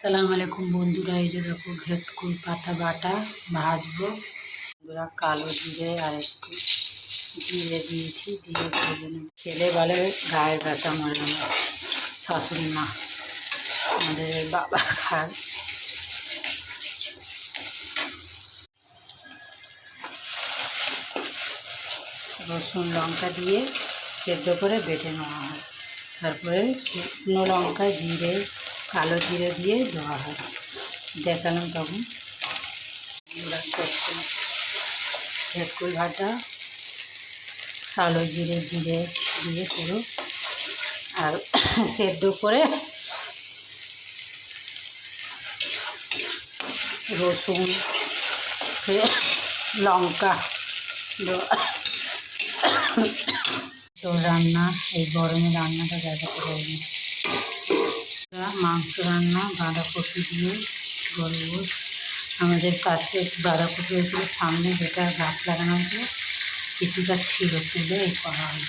আসসালামু আলাইকুম বন্ধুরা, এই যে দেখো ভেটকুল পাতা বাটা ভাজবো। বন্ধুরা কালো জিরে আর একটু জিরে দিয়েছি, দিয়ে ভেজে নেব। খেলে বলে গায়ের ব্যথা মরে আমার শাশুড়ি মা, আমাদের বাবা খায়। রসুন লঙ্কা দিয়ে সেদ্ধ করে বেটে নেওয়া হয়, তারপরে শুকনো লঙ্কা জিরে কালো জিরে দিয়ে দেওয়া হয়। দেখালাম তখন ভেটকুল ভাজা কালো জিরে দিয়ে পুরো আর সেদ্ধ করে রসুন লঙ্কা তো রান্না, এই গরমে রান্নাটা দেখাতে পারি। মাংস রান্না বাঁধাকপি দিয়ে করবো। আমাদের কাছে বাঁধাকপি হয়েছিল সামনে, যেটা গাছ লাগানো হয়েছিল কিছুটা ছিল, তুলে এই করা হয়।